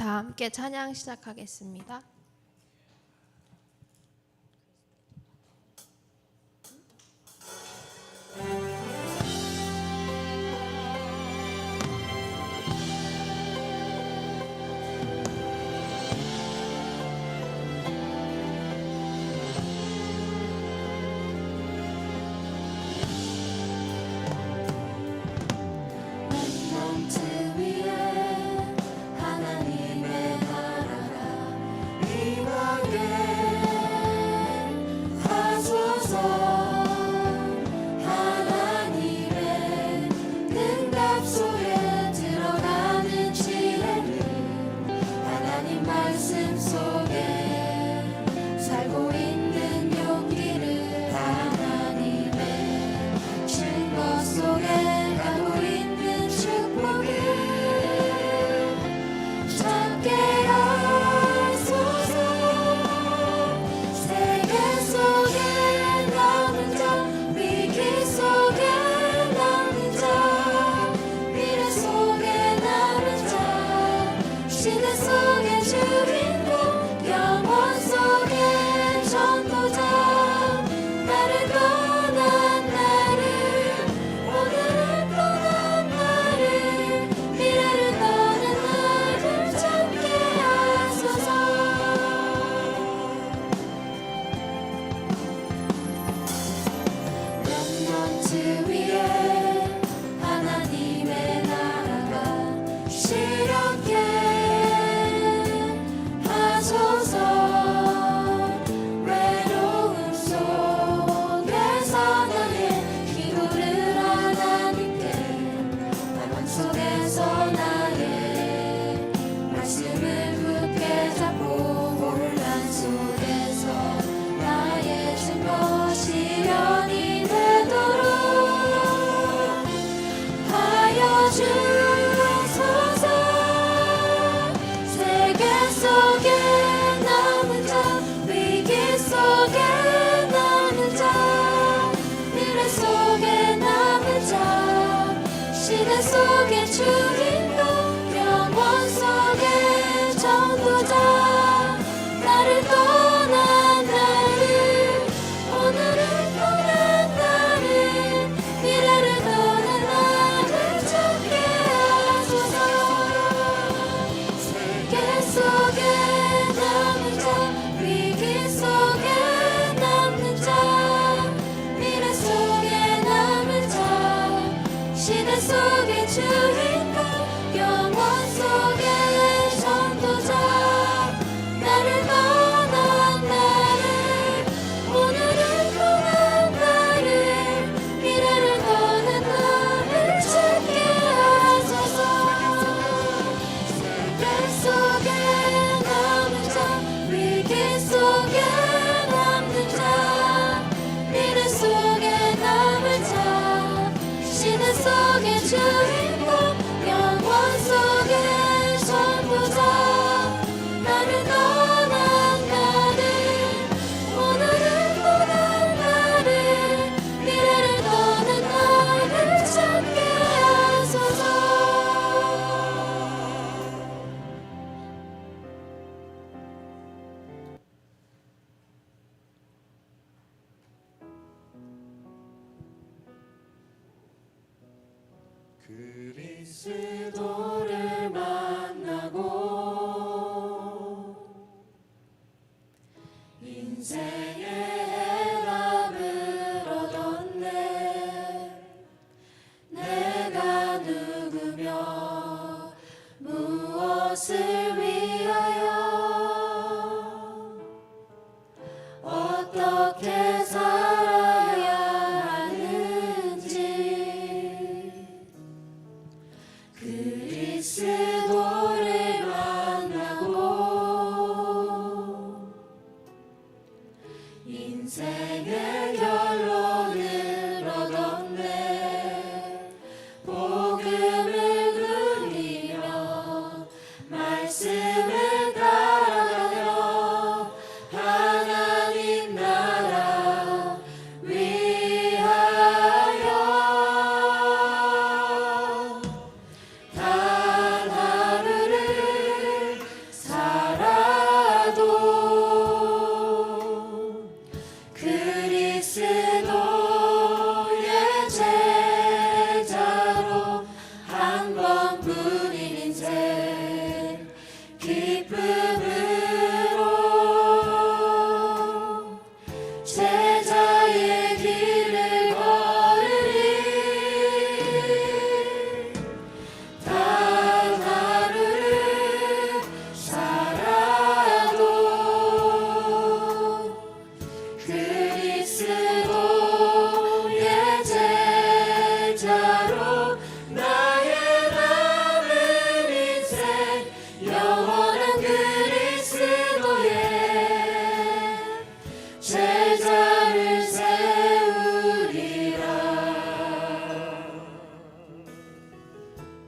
다 함께 찬양 시작하겠습니다. 그리스도를 만나고 인생의 해답을 얻었네. 내가 누구며 무엇을 위하여 어떻게 살아야 하는지 그리스도를 만나고 인생의 결론을 얻었네. 복음을 누리며 말씀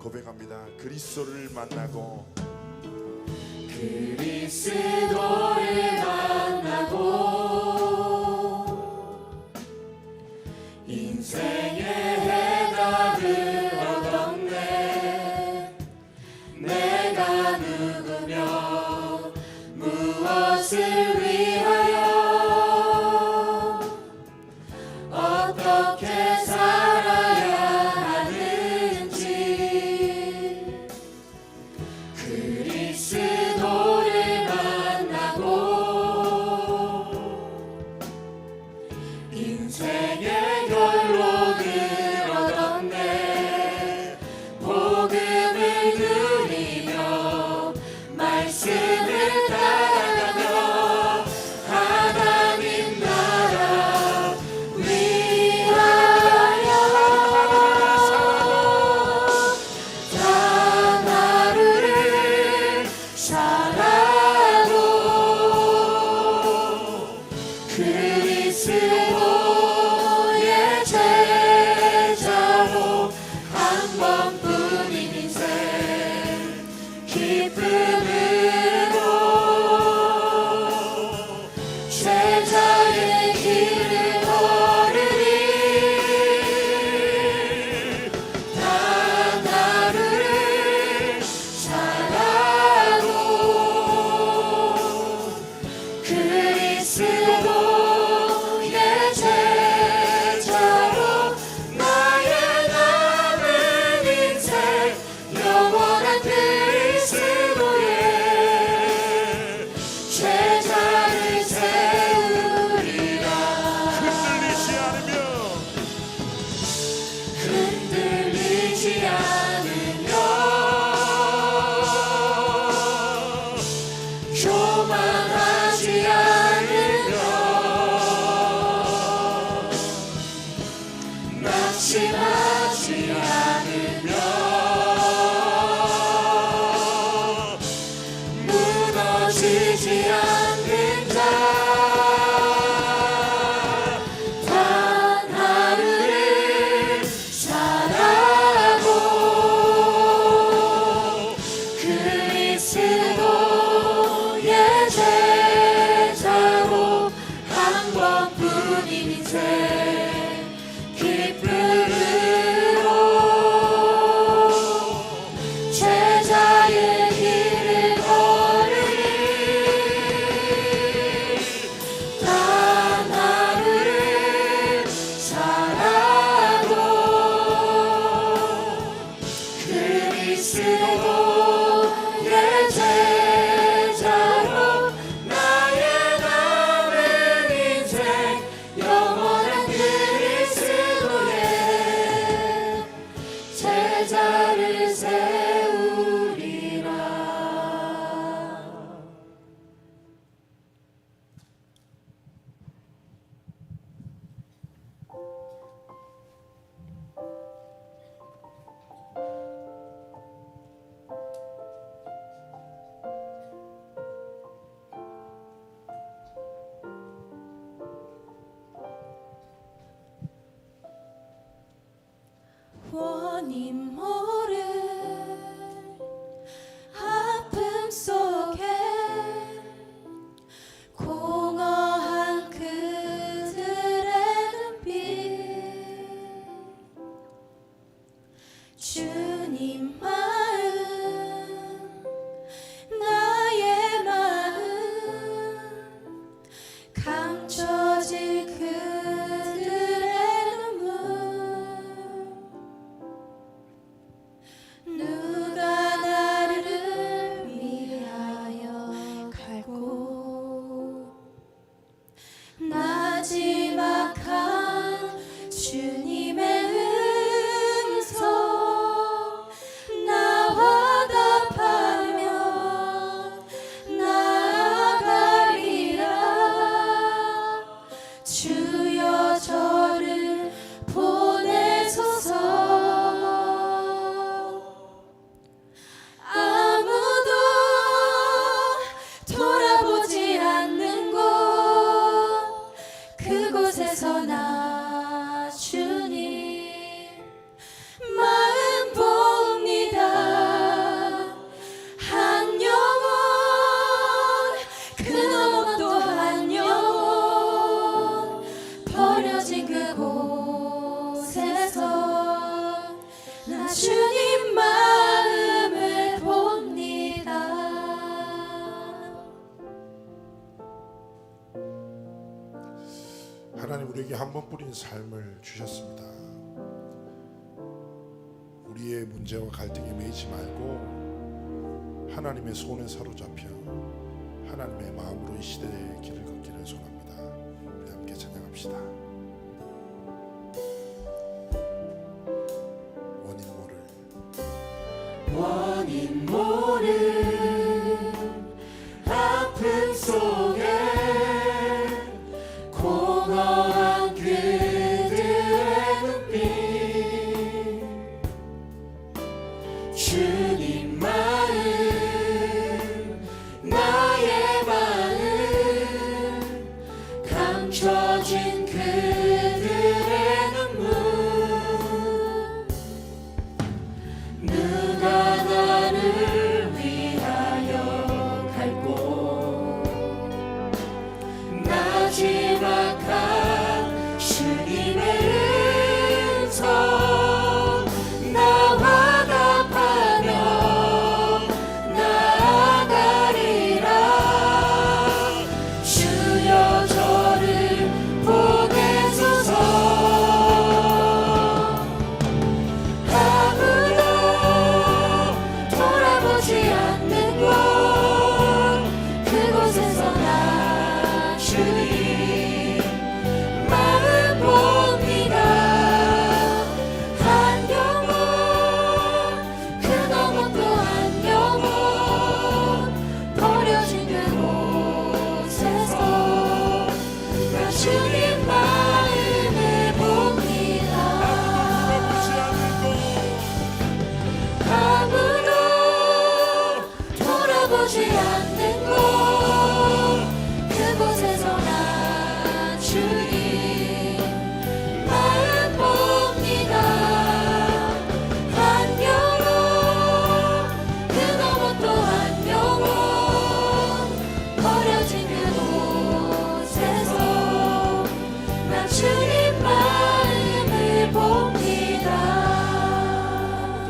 고백합니다. 그리스도를 만나고 그리스도를 만나고 인생의 해답을 얻었네. 내가 누구며 무엇을 위하여 어떻게 살아야 하는지 그리스도를 만나고 인생의 결론을 얻었네. 복음을 누리며 말씀을 따라가며 하나님 나라 위하여 단 하루를 살아도 그리스도의 제자로 한 번뿐인 인생 기쁨으로 제자의 길을 걸으리. 단 하루를 살아도 그리스도의 제자로 나의 남은 인생 영원한 그리스도의 제자를 세우리라. 흔들리지 않으며 교만하지 않으며 낙심하지 않으며 무너지지 않는 자 단 하루를 살아도 그리스도의 제자로 한 번뿐인 인생 기쁨으로 제자의 길을 걸으리. 단 하루를 살아도 그리스도의 제자로 나의 남은 인생 영원한 그리스도의 제자를 세우리라. 원인 모를 아픔 속에 공허한 그들의 눈빛 주님 마음 나의 마음 감춰질 그들의 눈물 누가 나를 위하여 갈고 나지막한 주님의 음성 나 주님 마음을 봅니다. 하나님 우리에게 한 번 뿌린 삶을 주셨습니다. 우리의 문제와 갈등에 매이지 말고 하나님의 손에 사로잡혀 하나님의 마음으로 이 시대의 길을 걷기를 소원합니다. 우리 함께 찬양합시다. 원인 모를 아픔 속에 공허한 그들의 눈빛 주님 마음 나의 마음 감춰진 그들의 눈물 누가 나를 위하여 갈고 나지막한 주님의 음성 나와 답하며 나아가리라 주여 저를 보내소서 아무도 돌아보지 않는 곳 그곳에서 나 주님 마음 봅니다. 한 영혼 그 너머 또 한 영혼 버려진 그곳에서 나 주님 마음을 봅니다. 아무도 돌아보지 않는 곳 그곳에서 나 주님 마음 봅니다. 한 영혼 그 너머 또 한 영혼 버려진 그곳에서 나 주님 마음을 봅니다.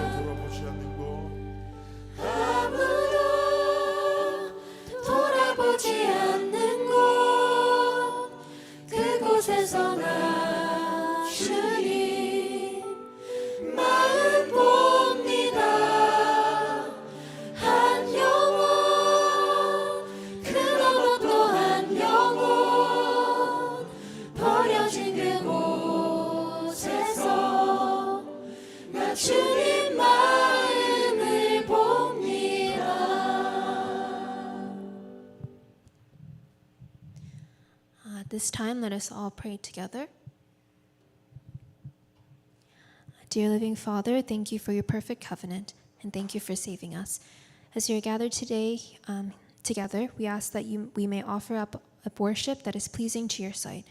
돌아보지 않는 곳 아무도 돌아보지 않는 곳 그곳에서 나 주님 마음 봅니다. 한 영혼 그 너머 또 한 영혼 버려진 그곳에서 나 주님 마음을 봅니다. At this time, let us all pray together. Dear living Father, thank you for your perfect covenant, and thank you for saving us. As we are gathered today together, we ask that we may offer up a worship that is pleasing to your sight.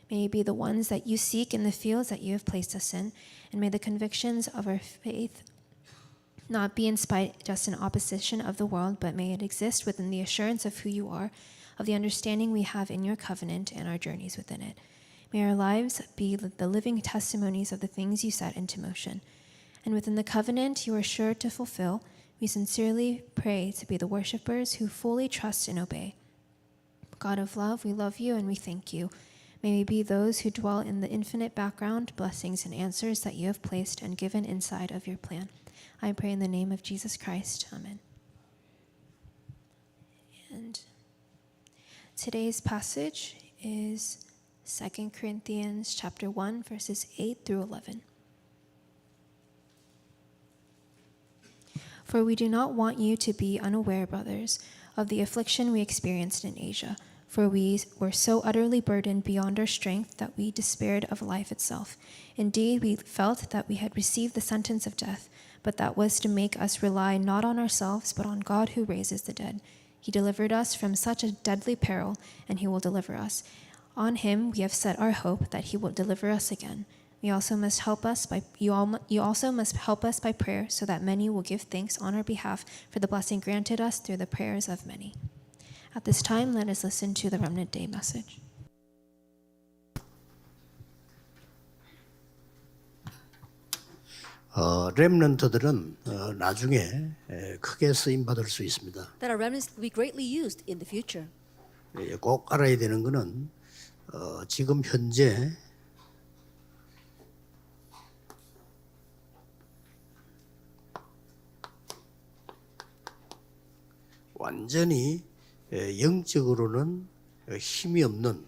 May it be the ones that you seek in the fields that you have placed us in, and may the convictions of our faith not be in spite, just in opposition of the world, but may it exist within the assurance of who you are, of the understanding we have in your covenant and our journeys within it. May our lives be the living testimonies of the things you set into motion. And within the covenant you are sure to fulfill, we sincerely pray to be the worshipers who fully trust and obey. God of love, we love you and we thank you. May we be those who dwell in the infinite background, blessings and answers that you have placed and given inside of your plan. I pray in the name of Jesus Christ. Amen. And today's passage is 2 Corinthians chapter 1, verses 8 through 11. For we do not want you to be unaware, brothers, of the affliction we experienced in Asia, for we were so utterly burdened beyond our strength that we despaired of life itself. Indeed, we felt that we had received the sentence of death, but that was to make us rely not on ourselves, but on God who raises the dead. He delivered us from such a deadly peril, and he will deliver us. On him we have set our hope that he will deliver us again. You also must help us by prayer, so that many will give thanks on our behalf for the blessing granted us through the prayers of many. At this time, let us listen to the Remnant Day message. 렘넌트들은 나중에 크게 쓰임 받을 수 있습니다. That our remnants will be greatly used in the future. 꼭 알아야 되는 것은 지금 현재 완전히 영적으로는 힘이 없는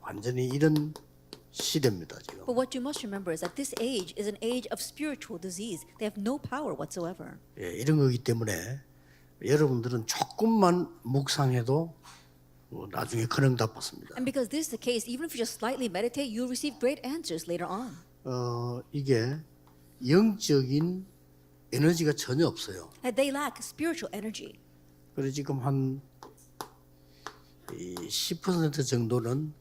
완전히 이런 시대입니다. 지금. But what you must remember is that this age is an age of spiritual disease. They have no power whatsoever. 이런 거기 때문에 여러분들은 조금만 묵상해도 나중에 큰 응답 받습니다. And because this is the case, even if you just slightly meditate, you'll receive great answers later on. 이게 영적인 에너지가 전혀 없어요. That they lack spiritual energy. 그래서 지금 한 10% 정도는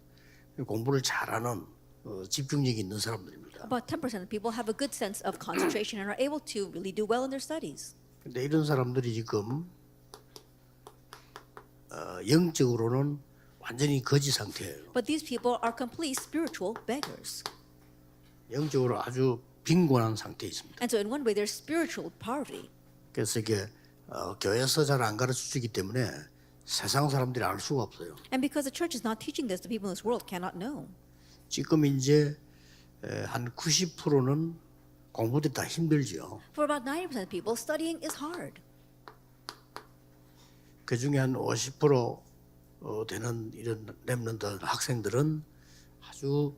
공부를 잘하는 집중력이 있는 사람들입니다. About 10% of people have a good sense of concentration and are able to really do well in their studies. 근데 이런 사람들이 지금 영적으로는 완전히 거지 상태예요. But these people are complete spiritual beggars. 영적으로 아주 빈곤한 상태에 있습니다. And so in one way, they're spiritual poverty. 그래서 이게 교회에서 잘 안 가르쳐 주기 때문에 세상 사람들이 알 수가 없어요. And because the church is not teaching this, the people in this world cannot know. 지금 이제 한 90%는 공부들이 다 힘들죠. For about 90% of people, studying is hard. 그 중에 한 50% 되는 이런 렘넌트 학생들은 아주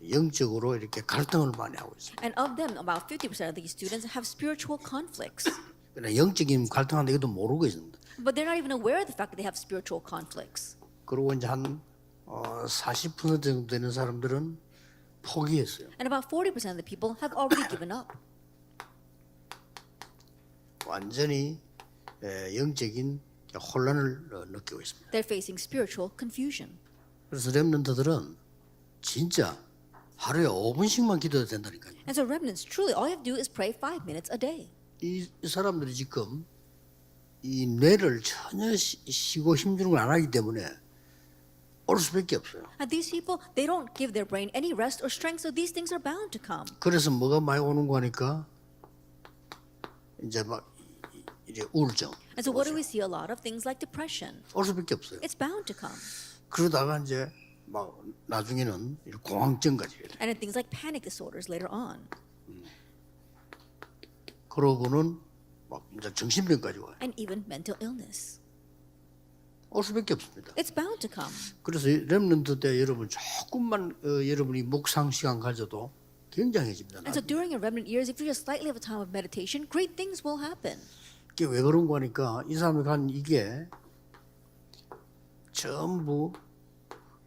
영적으로 이렇게 갈등을 많이 하고 있습니다. And of them, about 50% of these students have spiritual conflicts. 그러나 영적인 갈등하는데 이것도 모르고 있습니다. But they're not even aware of the fact that they have spiritual conflicts. 그리고 이제 한 40% 정도 되는 사람들은 포기했어요. And about 40% of the people have already given up. 완전히 영적인 혼란을 느끼고 있습니다. They're facing spiritual confusion. 그래서 렘넌트들은 진짜 하루에 5분씩만 기도해도 된다니까요. And so remnants, truly, all you have to do is pray 5 minutes a day. 이 사람들이 지금 이 뇌를 전혀 쉬고 힘주는 걸 안 하기 때문에 올 수밖에 없어요. And these people, they don't give their brain any rest or strength, so these things are bound to come. 그래서 뭐가 많이 오는 거니까 이제 막 이제 우울증. And so what do we see? A lot of things like depression. 올 수밖에 없어요. It's bound to come. 그러다가 이제 막 나중에는 공황증까지 해요. And in things like panic disorders later on. 그러고는 막 이제 정신병까지 와요. And even mental illness. 올 수밖에 없습니다. It's bound to come. 그래서 렘넌트 때 여러분 조금만 여러분이 묵상 시간 가져도 굉장해집니다. And so during your remnant years, if you just slightly have a time of meditation, great things will happen. 이게 왜 그런 거니까 이 사람이 간 이게 전부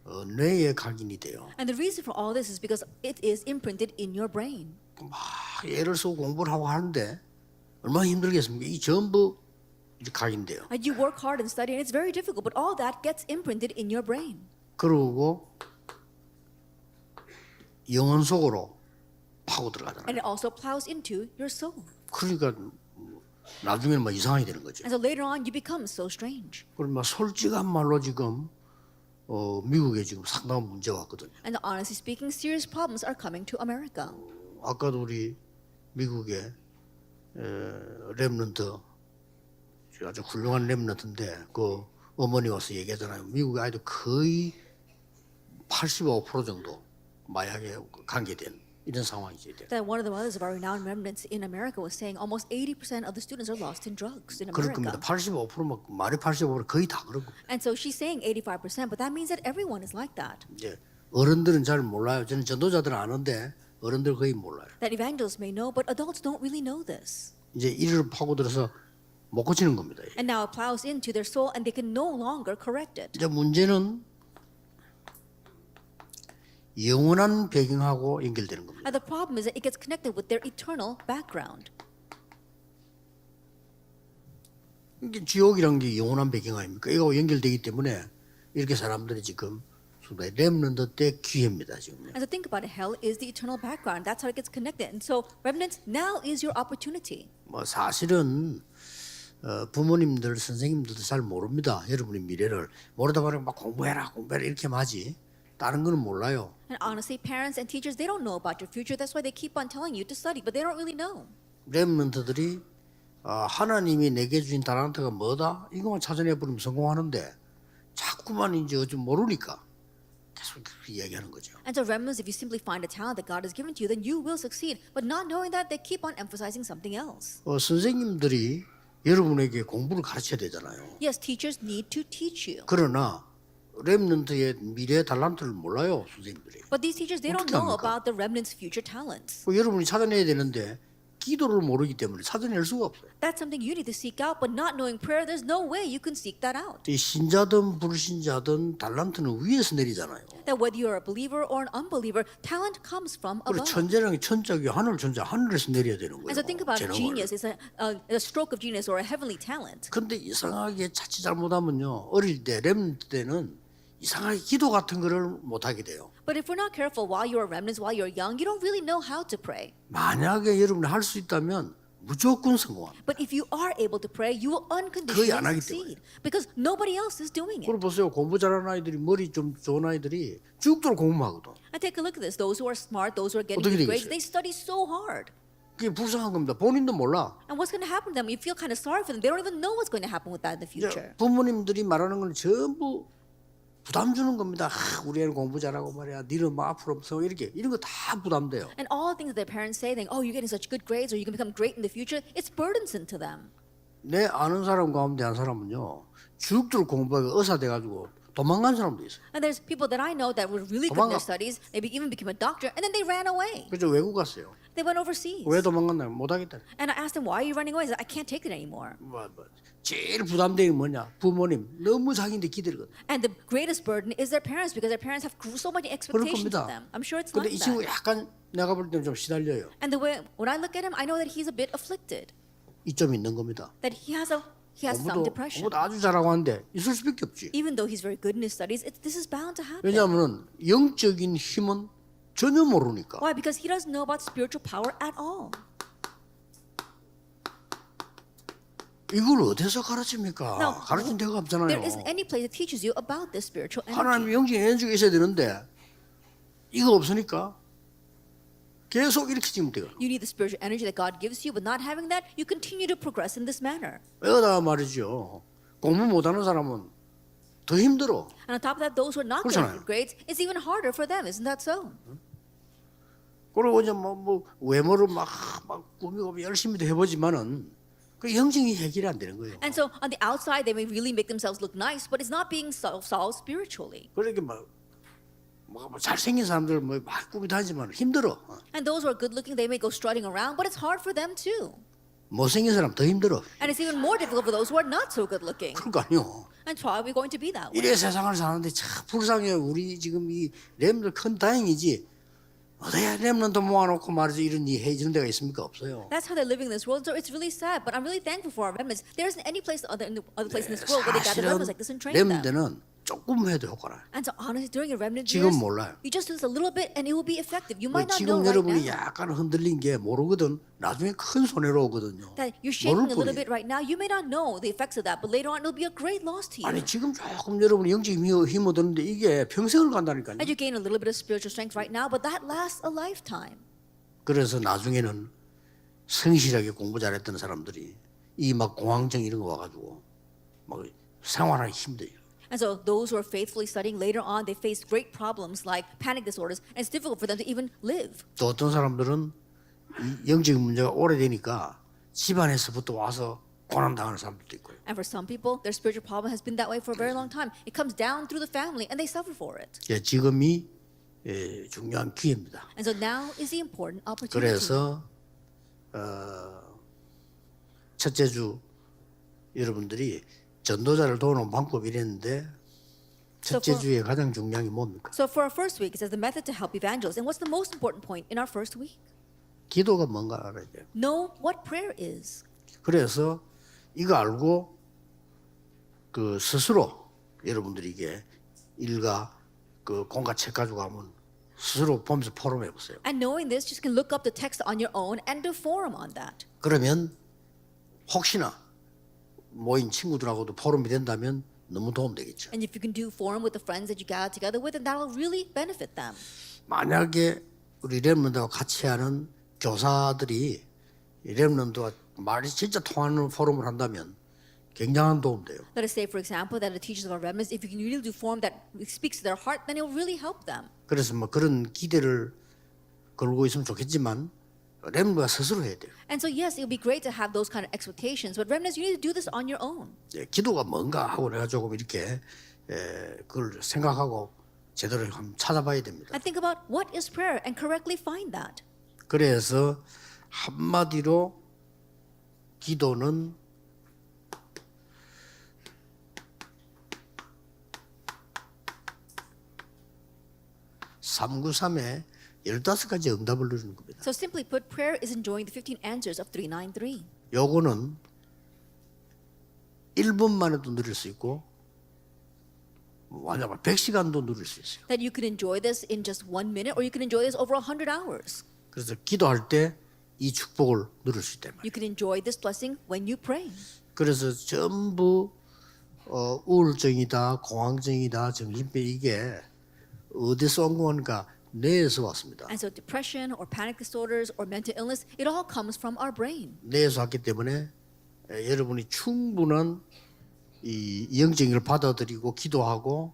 뇌에 각인이 돼요. And the reason for all this is because it is imprinted in your brain. 막 애를 쓰고 공부를 하고 하는데 얼마나 힘들겠습니까? 이 전부 이제 각인돼요. And you work hard and study, and it's very difficult, but all that gets imprinted in your brain. 그러고 영혼 속으로 파고 들어가잖아요. And it also plows into your soul. 그러니까 나중에는 막 이상하게 되는 거죠. And so later on, you become so strange. 그럼 막 솔직한 말로 지금 미국에 지금 상당한 문제가 왔거든요. And honestly speaking, serious problems are coming to America. 아까도 우리 미국의 렘넌트 아주 훌륭한 렘넌트인데 그 어머니 와서 얘기하잖아요. 미국의 아이들 거의 85% 정도 마약에 관계된 이런 상황이지. That one of the mothers of our renowned remnants in America was saying almost 80% of the students are lost in drugs in 그럴 겁니다. America. 85% 말이 85% 거의 다 그런 겁니다. And so she's saying 85%, but that means that everyone is like that. 이제 어른들은 잘 몰라요. 저는 전도자들은 아는데 어른들 거의 몰라요. That evangelists may know, but adults don't really know this. 이제 이를 파고들어서 못 고치는 겁니다. And now it plows into their soul and they can no longer correct it. 이제 문제는 영원한 배경하고 연결되는 겁니다. And the problem is that it gets connected with their eternal background. 이게 지옥이란 게 영원한 배경 아닙니까? 이거 연결되기 때문에 이렇게 사람들이 지금 렘넌트 때 기회입니다 지금. And so think about it, hell is the eternal background. That's how it gets connected. And so remnants, now is your opportunity. 뭐 사실은 부모님들 선생님들도 잘 모릅니다. 여러분의 미래를 모르다 보니 막 공부해라 이렇게 하지. 다른 거는 몰라요. And honestly, parents and teachers, they don't know about your future. That's why they keep on telling you to study, but they don't really know. 렘넌트들이 하나님이 내게 주신 달란트가 뭐다? 이거만 찾아내 버리면 성공하는데 자꾸만 이제 좀 모르니까 계속 그렇게 이야기하는 거죠. And so remnants, if you simply find a talent that God has given to you, then you will succeed. But not knowing that, they keep on emphasizing something else. 선생님들이 여러분에게 공부를 가르쳐야 되잖아요. Yes, teachers need to teach you. 그러나 렘넌트의 미래 달란트를 몰라요, 선생님들이. But these teachers, they don't 어떻게 know 합니까? about the remnants' future talents. 여러분이 찾아내야 되는데 기도를 모르기 때문에 찾아낼 수가 없어요. That's something you need to seek out, but not knowing prayer, there's no way you can seek that out. 이 신자든 불신자든 달란트는 위에서 내리잖아요. That whether you're a believer or an unbeliever, talent comes from 그리고 above. 천재라는 게 천적이 하늘 천재 하늘에서 내려야 되는 거예요. And so think about 재능을. genius is a stroke of genius or a heavenly talent. 근데 이상하게 자칫 잘못하면요 어릴 때 렘넌트 때는 이상하게 기도 같은 거를 못 하게 돼요. But if we're not careful while you're remnants, while you're young, you don't really know how to pray. 만약에 여러분이 할 수 있다면 무조건 성공합니다. But if you are able to pray, you will 거의 unconditionally 안 하기 succeed because nobody else is doing it. 그리고 보세요 공부 잘하는 아이들이 머리 좀 좋은 아이들이 죽도록 공부하거든. And take a look at this. Those who are smart, those who are getting 어떻게 good grades, 되겠어요? they study so hard. 그게 불쌍한 겁니다. 본인도 몰라. And what's going to happen to them? You feel kind of sorry for them. They don't even know what's going to happen with that in the future. 부모님들이 말하는 건 전부 부담 주는 겁니다. 우리 애는 공부 잘하고 말이야. 니는 뭐 앞으로 없어 이렇게 이런 거 다 부담돼요. And all the things that their parents say, oh, you're getting such good grades or you can become great in the future, it's burdensome to them. 내 아는 사람 가운데 한 사람은요 죽도록 공부하고 의사 돼가지고 도망간 사람도 있어요. And there's people that I know that were really good in their 도망가. studies, they even became a doctor, and then they ran away. 그래서 외국 갔어요. They went overseas. 왜 도망갔나요? 못하겠다. And I asked them, why are you running away? They said, I can't take it anymore. 제일 부담되는 게 뭐냐? 부모님 너무 자기한테 기대거든. And the greatest burden is their parents because their parents have so many 그럴 expectations 겁니다. of them. I'm sure it's 근데 이 like 친구 that. 약간 내가 볼 때는 좀 시달려요. And the way when I look at him, I know that he's a bit afflicted, 이점 있는 겁니다. that he has some depression. 공부도 아주 잘하고 하는데 있을 수밖에 없지. Even though he's very good in his studies, this is bound to happen. 왜냐하면 영적인 힘은 전혀 모르니까. Why? Because he doesn't know about spiritual power at all. 이걸 어디서 가르칩니까? Now, 가르친 데가 There 없잖아요. isn't any place that teaches you about this spiritual energy. 하나님의 영적인 에너지가 있어야 되는데 이거 없으니까 계속 이렇게 지금 돼요. You need the spiritual energy that God gives you, but not having that, you continue to progress in this manner. 여기다 말이죠. 공부 못하는 사람은 더 힘들어. And on top of that, those who are not 그렇잖아요. getting good grades, it's even harder for them. Isn't that so? 그리고 이제 뭐 외모를 막 꾸미고 열심히 해보지만은 그 영적인 해결이 안 되는 거예요. And so on the outside, they may really make themselves look nice, but it's not being solved spiritually. 그렇게 뭐 잘생긴 사람들 막 꾸미 다니지만 힘들어. And those who are good looking, they may go strutting around, but it's hard for them too. 못생긴 사람 더 힘들어. And it's even more difficult for those who are not so good looking. 그런 거 아니요. And why are we going to be that way? 이래 세상을 사는데 참 불쌍해요. 우리 지금 이 렘들 큰 다행이지. 어디에 렘런도 모아놓고 말이죠 이런 이런 데가 있습니까? 없어요. That's how they're living in this world. So it's really sad, but I'm really thankful for our remnants. There isn't any place other place in this world where they gather 사실은 remnants like this and train them. 렘들은 조금 해도 효과나. And so honestly, during your remnant 지금 years, 몰라요. you just do this a little bit and it will be effective. You might not 지금 know right 여러분이 now 약간 흔들린 게 모르거든. 나중에 큰 손해로 오거든요. that you're shaking 모를 a little 뿐이에요. bit right now. You may not know the effects of that, but later on it'll be a great loss to you. 아니 지금 조금 여러분이 영적인 힘을 얻는데 이게 평생을 간다니까요. And you gain a little bit of spiritual strength right now, but that lasts a lifetime. 그래서 나중에는 성실하게 공부 잘했던 사람들이 이 막 공황증 이런 거 와가지고 막 생활하기 힘들어요. And so those who are faithfully studying later on, they face great problems like panic disorders, and it's difficult for them to even live. 또 어떤 사람들은 이 영적인 문제가 오래되니까 집안에서부터 와서 고난 당하는 사람들도 있고요. And for some people, their spiritual problem has been that way for a very long time. It comes down through the family, and they suffer for it. 예, 지금이 중요한 기회입니다. And so now is the important opportunity. 그래서 첫째 주 여러분들이 전도자를 도우는 방법이 이랬는데 첫째 주에 가장 중요한 게 뭡니까? So for our first week, it says the method to help evangelists. And what's the most important point in our first week? 기도가 뭔가 알아야 돼요. Know what prayer is. 그래서 이거 알고 그 스스로 여러분들이 이게 일가 그 공과 책 가지고 가면 스스로 보면서 포럼해 보세요. And knowing this, you can look up the text on your own and do forum on that. 그러면 혹시나 모인 친구들하고도 포럼이 된다면 너무 도움되겠죠. And if you can do forum with the friends that you gather together with, then that'll really benefit them. 만약에 우리 렘넌트와 같이 하는 교사들이 이 렘넌트와 말이 진짜 통하는 포럼을 한다면 굉장한 도움 돼요. Let us say, for example, that the teachers of our remnants, if you can really do forum that speaks to their heart, then it will really help them. 그래서 뭐 그런 기대를 걸고 있으면 좋겠지만 렘넌트가 스스로 해야 돼요. And so, yes, it would be great to have those kind of expectations, but remnants, you need to do this on your own. 기도가 뭔가 하고 내가 조금 이렇게 그걸 생각하고 제대로 한번 찾아봐야 됩니다. And think about what is prayer and correctly find that. 그래서 한마디로 기도는 (393에) 15가지 응답을 누리는 겁니다. So simply put, prayer is enjoying the 15 answers of 393. 요거는 1분 만에도 누릴 수 있고 완전 100시간도 누릴 수 있어요. That you can enjoy this in just 1 minute, or you can enjoy this over 100 hours. 그래서 기도할 때 이 축복을 누릴 수 있단 말이에요. You can enjoy this blessing when you pray. 그래서 전부 우울증이다, 공황증이다, 정신병 이게 어디서 온 거니까 뇌에서 왔습니다. And so depression or panic disorders or mental illness, it all comes from our brain. 뇌에서 왔기 때문에 여러분이 충분한 이 영적인 걸 받아들이고 기도하고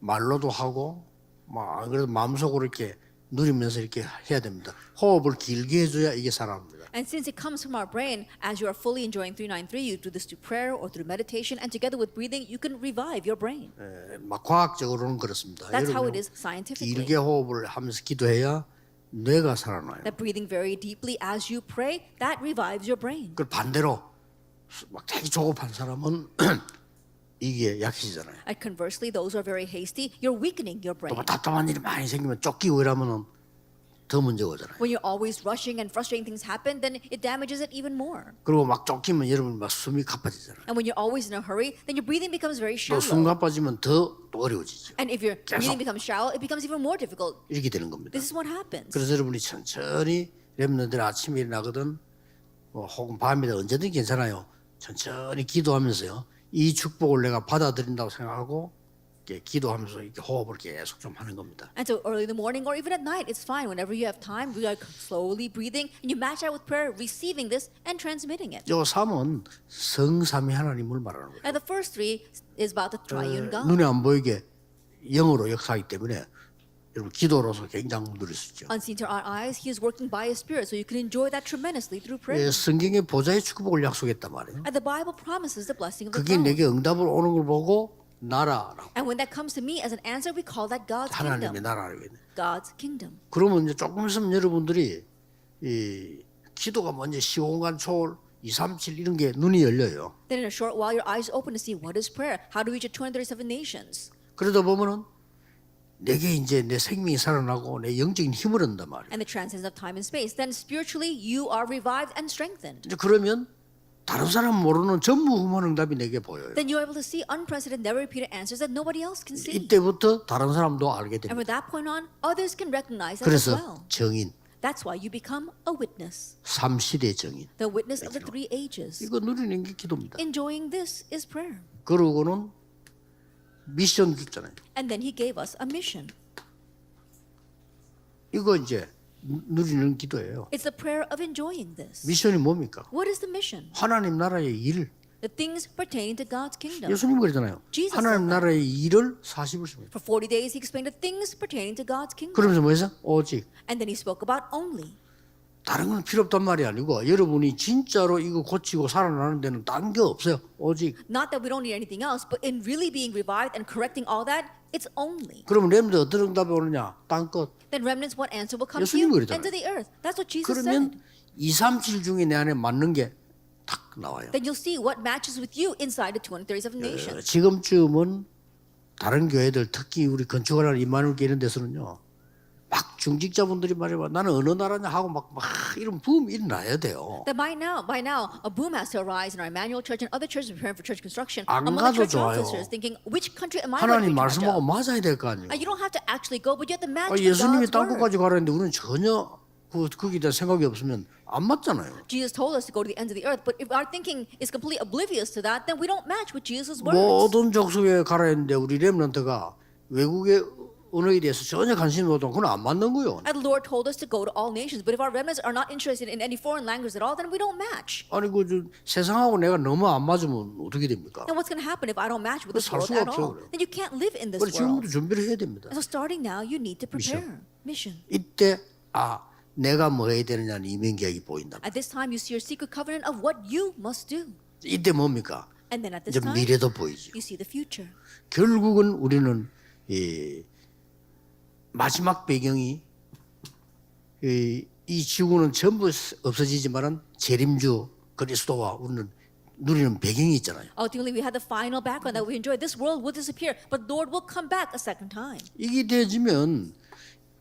말로도 하고 막 그래도 마음속으로 이렇게 누리면서 이렇게 해야 됩니다. 호흡을 길게 해줘야 이게 살아납니다. And since it comes from our brain, as you are fully enjoying 393, you do this through prayer or through meditation, and together with breathing, you can revive your brain. 막 과학적으로는 그렇습니다. That's how it 여러분 is scientifically. 길게 호흡을 하면서 기도해야 뇌가 살아나요. That breathing very deeply as you pray, that revives your brain. 그 반대로 막 되게 조급한 사람은 이게 약해지잖아요. And conversely, those who are very hasty, you're weakening your brain. 또 답답한 일이 많이 생기면 쫓기고 이러면은 더 문제가 오잖아요. When you're always rushing and frustrating things happen, then it damages it even more. 그리고 막 쫓기면 여러분 막 숨이 가빠지잖아요. And when you're always in a hurry, then your breathing becomes very 또 숨 shallow. 가빠지면 더 어려워지죠. And if your breathing becomes shallow, it becomes even more difficult. 이렇게 되는 겁니다. This is what happens. 그래서 여러분이 천천히 렘넌트들 아침에 일어나거든 혹은 밤에도 언제든 괜찮아요. 천천히 기도하면서요. 이 축복을 내가 받아들인다고 생각하고 이렇게 기도하면서 이렇게 호흡을 계속 좀 하는 겁니다. And so early in the morning or even at night, it's fine. Whenever you have time, we are slowly breathing and you match that with prayer, receiving this and transmitting it. 요 3은 성삼위 하나님을 말하는 거예요. And the first three is about the triune God. 눈에 안 보이게 영으로 역사하기 때문에 여러분 기도로서 굉장히 누릴 수 있죠. Unseen to our eyes, He is working by His Spirit, so you can enjoy that tremendously through prayer. 성경의 보좌의 축복을 약속했단 말이에요. And the Bible promises the blessing of the 그게 throne. 내게 응답을 오는 걸 보고 나라라고 And when that comes to me as an answer, we call that God's 하나님의 kingdom. 나라라고 했네. God's kingdom. 그러면 이제 조금 있으면 여러분들이 이 기도가 뭔지 시공간 초월 237 이런 게 눈이 열려요. Then in a short while, your eyes open to see what is prayer, how to reach the 237 nations. 그러다 보면은 내게 이제 내 생명이 살아나고 내 영적인 힘을 얻는단 말이에요. And the transcendence of time and space. Then spiritually, you are revived and strengthened. 이제 그러면 다른 사람 모르는 전무후무한 응답이 내게 보여요. Then you're able to see unprecedented, never repeated answers that nobody else can see. 이때부터 다른 사람도 알게 And from 됩니다. that point on, others can recognize that as 그래서 well. 정인, That's why you become a witness. 3시대 정인. The witness of the three ages. 이거 누리는 게 기도입니다. Enjoying this is prayer. 그러고는 미션 있잖아요. And then He gave us a mission. 이거 이제 누리는 기도예요. It's the prayer of enjoying this. 미션이 뭡니까? What is the mission? 하나님 나라의 일. The things pertaining to God's kingdom. 예수님 그러잖아요. Jesus 하나님 said that. 나라의 일을 40을 씁니다. For 40 days, He explained the things pertaining to God's kingdom. 그러면서 뭐 했어? 오직. And then He spoke about only. 다른 건 필요 없단 말이 아니고 여러분이 진짜로 이거 고치고 살아나는 데는 딴 게 없어요. 오직. Not that we don't need anything else, but in really being revived and correcting all that, it's only. 그러면 렘들 어떤 응답이 오느냐? 딴 것. Then remnants, what answer will come to 예수님이 you? 그랬잖아요. End of the earth. That's what Jesus 그러면 said. 2, 3, 7 중에 내 안에 맞는 게 딱 나와요. Then you'll see what matches with you inside the 237 nations. 지금쯤은 다른 교회들 특히 우리 건축하는 이만울 교회 이런 데서는요. 막 중직자분들이 말해봐 나는 어느 나라냐 하고 막 이런 붐이 일어나야 돼요. That by now, a boom has to arise in our Emmanuel Church and other churches preparing for church construction. 안 Among the 가도 church 좋아요. officers thinking, which country am I going to 하나님 be in charge 말씀하고 of? 맞아야 될 거 아니에요. You don't have to actually go, but you have to match with 예수님이 God's 땅 word. 끝까지 가라는데 우리는 전혀 거기에 대한 생각이 없으면 안 맞잖아요. Jesus told us to go to the ends of the earth, but if our thinking is completely oblivious to that, then we don't match with Jesus' words. 모든 족속에 가라 했는데 우리 렘넌트가 외국의 언어에 대해서 전혀 관심이 없다면 그건 안 맞는 거예요. And the Lord told us to go to all nations, but if our remnants are not interested in any foreign language at all, then we don't match. 아니 세상하고 내가 너무 안 맞으면 어떻게 됩니까? Then what's going to happen if I don't match with this 살 world 수가 at 없어요, all? 그래요. Then you can't live in this 그래서 world. 지금부터 준비를 해야 됩니다. And so starting now, you need to prepare. Mission. 이때 내가 뭐 해야 되느냐는 이면계약이 보인다. At this time, you see your secret covenant of what you must do. 이때 뭡니까? And then at this 이제 time, 미래도 보이죠. you see the future. 결국은 우리는 마지막 배경이 이 지구는 전부 없어지지만은 재림주 그리스도와 우리는 누리는 배경이 있잖아요. Ultimately, we had the final background that we enjoyed. This world will disappear, but Lord will come back a second time. 이게 되어지면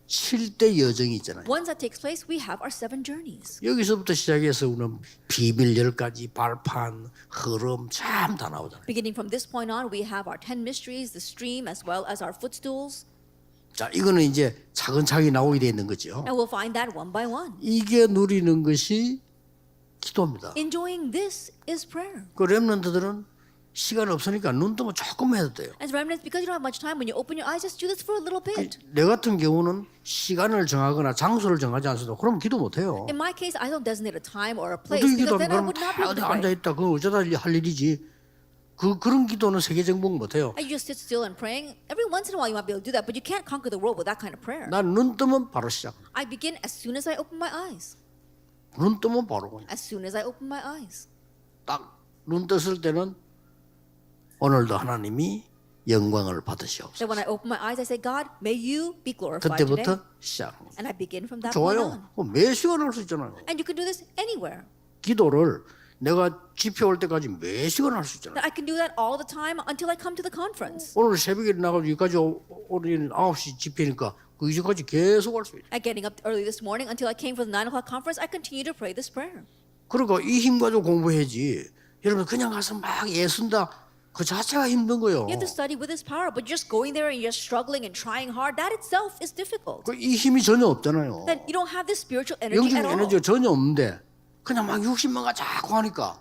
7대 여정이 있잖아요. Once that takes place, we have our 7 journeys. 여기서부터 시작해서 우리는 비밀 10가지, 발판, 흐름 참 다 나오잖아요. Beginning from this point on, we have our 10 mysteries, the stream, as well as our footstools. 자, 이거는 이제 차근차근히 나오게 돼 있는 거죠. And we'll find that one by one. 이게 누리는 것이 기도입니다. Enjoying this is prayer. 그 렘넌트들은 시간 없으니까 눈 뜨면 조금 해도 돼요. As remnants, because you don't have much time, when you open your eyes, just do this for a little bit. 내 같은 경우는 시간을 정하거나 장소를 정하지 않아도 그럼 기도 못 해요. In my case, I don't designate a time or a place 어떻게 because then I 기도하면 would not 다 be able 어디 to 앉아 pray. 있다. 그건 어쩌다 할 일이지. 그런 기도는 세계 정복 못 해요. And you just sit still and praying. Every once in a while, you might be able to do that, but you can't conquer the world with that kind of prayer. 난 눈 뜨면 바로 시작. I begin as soon as I open my eyes. 눈 뜨면 바로 그냥. As soon as I open my eyes. 딱 눈 떴을 때는 오늘도 하나님이 영광을 받으시옵소서. Then when I open my eyes, I say, God, may you be glorified today. 그때부터 시작. And I begin from that point 좋아요. on. 매 시간 할 수 있잖아요. And you can do this anywhere. 기도를 내가 집회 올 때까지 매 시간 할 수 있잖아요. I can do that all the time until I come to the conference. 오늘 새벽에 나가서 여기까지 오늘 9시 집회니까 그 이제까지 계속 할 수 있어요. At getting up early this morning until I came for the 9 o'clock conference, I continue to pray this prayer. 그러니까 이 힘 가지고 공부해야지. 여러분 그냥 가서 막 애쓴다. 그 자체가 힘든 거예요. You have to study with this power, but just going there and you're struggling and trying hard, that itself is difficult. 이 힘이 전혀 없잖아요. Then you don't have this spiritual energy 영적 at all. 에너지가 전혀 없는데 그냥 막 60만가 자꾸 하니까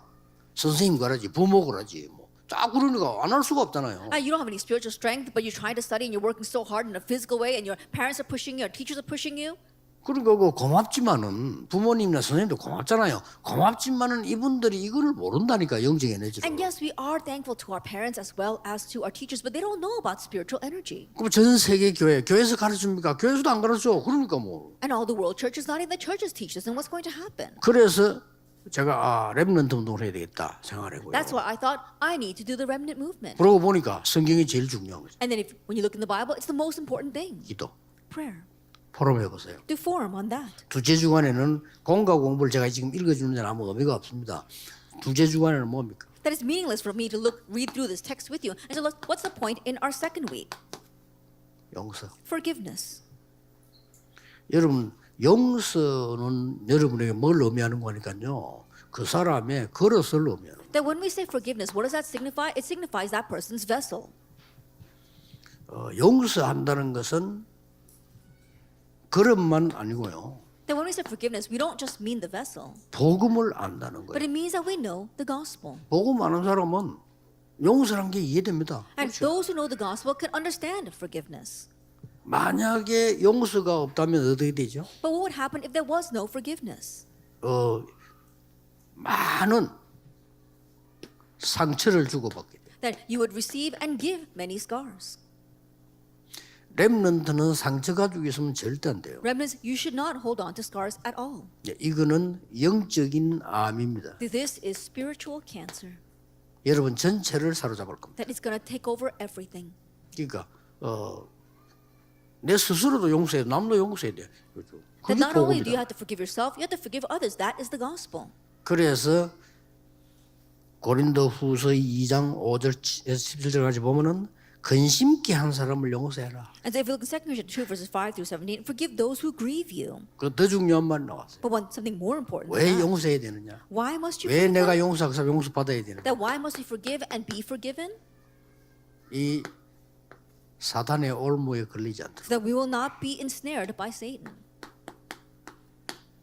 선생님 가라지 부모 그러지 뭐 자꾸 그러니까 안 할 수가 없잖아요. You don't have any spiritual strength, but you're trying to study and you're working so hard in a physical way, and your parents are pushing you, your teachers are pushing you. 그러니까 고맙지만은 부모님이나 선생님도 고맙잖아요. 고맙지만은 이분들이 이거를 모른다니까 영적 에너지를. And yes, we are thankful to our parents as well as to our teachers, but they don't know about spiritual energy. 그럼 전 세계 교회에서 가르칩니까? 교회에서도 안 가르쳐. 그러니까 뭐. And all the world churches, not even the churches teach us, and what's going to happen? 그래서 제가 렘넌트 운동을 해야 되겠다 생각을 했고요. That's why I thought I need to do the remnant movement. 그러고 보니까 성경이 제일 중요한 거죠. And then when you look in the Bible, it's the most important thing, 기도. prayer. 포럼 해보세요. Do forum on that. 두째 주간에는 공과 공부를 제가 지금 읽어주는 데는 아무 의미가 없습니다. 두째 주간에는 뭡니까? That is meaningless for me to read through this text with you. And so what's the point in our second week? 용서. Forgiveness. 여러분 용서는 여러분에게 뭘 의미하는 거니까요. 그 사람의 그릇을 의미하는 거예요. That when we say forgiveness, what does that signify? It signifies that person's vessel. 용서한다는 것은 그릇만 아니고요. That when we say forgiveness, we don't just mean the vessel, 복음을 안다는 but 거예요. it means that we know the gospel. 복음 아는 사람은 용서란 게 이해됩니다. And those who know the gospel can understand forgiveness. 만약에 용서가 없다면 어떻게 되죠? But what would happen if there was no forgiveness? 많은 상처를 주고받게 돼요. That you would receive and give many scars. 렘넌트는 상처 가지고 있으면 절대 안 돼요. Remnants, you should not hold on to scars at all. 이거는 영적인 암입니다. This is spiritual cancer. 여러분 전체를 사로잡을 겁니다. That is going to take over everything. 그러니까 내 스스로도 용서해야 남도 용서해야 돼. 그렇죠. That 그게 not only do you 복음이다. have to forgive yourself, you have to forgive others. That is the gospel. 그래서 고린도후서 2장 5절 17절까지 보면은 근심케 한 사람을 용서해라. And so if you look in 2 Corinthians 2 verses 5 through 17, forgive those who grieve you. 그 더 중요한 말 나왔어요. But something more important 왜 than that. 용서해야 되느냐? Why must you 왜 forgive 내가 them? 용서하고 사람 용서 받아야 되느냐? That why must we forgive and be forgiven? 이 사단의 올무에 걸리지 않도록. So that we will not be ensnared by Satan.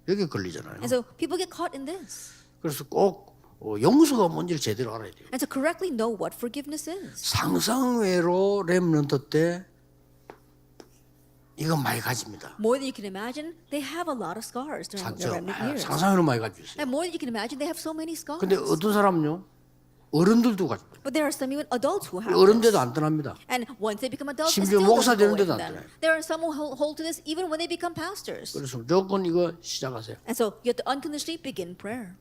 여기 걸리잖아요. And so people get caught in this. 그래서 꼭 용서가 뭔지를 제대로 알아야 돼요. And to correctly know what forgiveness is. 상상외로 렘넌트 때 이거 많이 가집니다. More than you can imagine, they have a lot of scars during their remnant years. 상상외로 많이 가지고 있어요. And more than you can imagine, they have so many scars. 근데 어떤 사람은요, 어른들도 가지고 But there are some even adults who have 어른데도 this. 안 떠납니다. And once they become adults, it 심지어 still 목사 doesn't go 되는데도 away 안 from them. 떠나요. There are some who hold to this even when they become pastors. 그래서 무조건 이거 시작하세요. And so you have to unconditionally begin prayer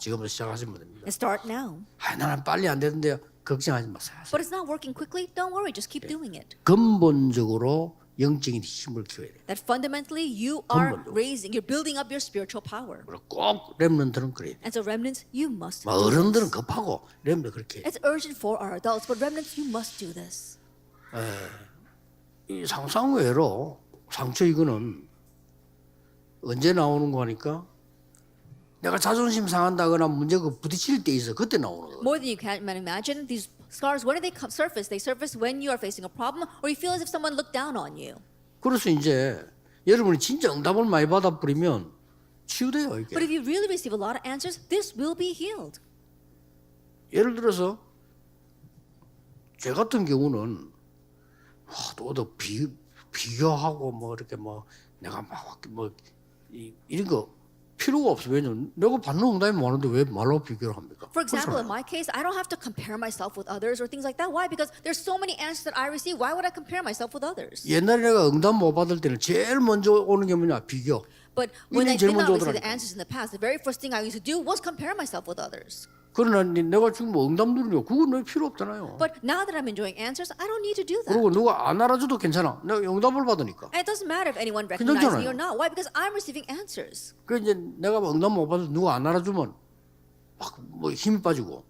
지금부터 시작하시면 됩니다. and start now. 나는 빨리 안 되는데요. 걱정하지 마세요. But it's not working quickly. Don't worry. Just keep doing it. 근본적으로 영적인 힘을 키워야 돼요. That fundamentally you are 근본적으로. you're building up your spiritual power. 그리고 꼭 렘넌트는 그래야 돼요. And so remnants, you must do 어른들은 this. 급하고 렘넌트 그렇게 해요. It's urgent for our adults, but remnants, you must do this. 이 상상외로 상처 이거는 언제 나오는 거니까 내가 자존심 상한다거나 문제가 부딪힐 때 있어 그때 나오는 거예요. More than you can imagine, these scars, when do they surface? They surface when you are facing a problem or you feel as if someone looked down on you. 그래서 이제 여러분이 진짜 응답을 많이 받아버리면 치유돼요 But 이게. if you really receive a lot of answers, this will be healed. 예를 들어서 제 같은 경우는 또 비교하고 뭐 이렇게 뭐 내가 뭐 이런 거 필요가 없어. 왜냐면 내가 받는 응답이 많은데 왜 말로 비교를 합니까? For example, in 그렇잖아요. my case, I don't have to compare myself with others or things like that. Why? Because there's so many answers that I receive. Why would I compare myself with others? 옛날에 내가 응답 못 받을 때는 제일 먼저 오는 게 뭐냐 비교. But when I 제일 did not 먼저 receive the 오더라니까. answers in the past, the very first thing I used to do was compare myself with others. 그러나 내가 지금 뭐 응답 누리냐 그건 내 필요 없잖아요. But now that I'm enjoying answers, I don't need to do that. 그리고 누가 안 알아줘도 괜찮아. 내가 응답을 받으니까. And it doesn't matter if anyone recognizes me 괜찮잖아요. or not. Why? Because I'm receiving answers. 그 이제 내가 뭐 응답 못 받아서 누가 안 알아주면 막 뭐 힘이 빠지고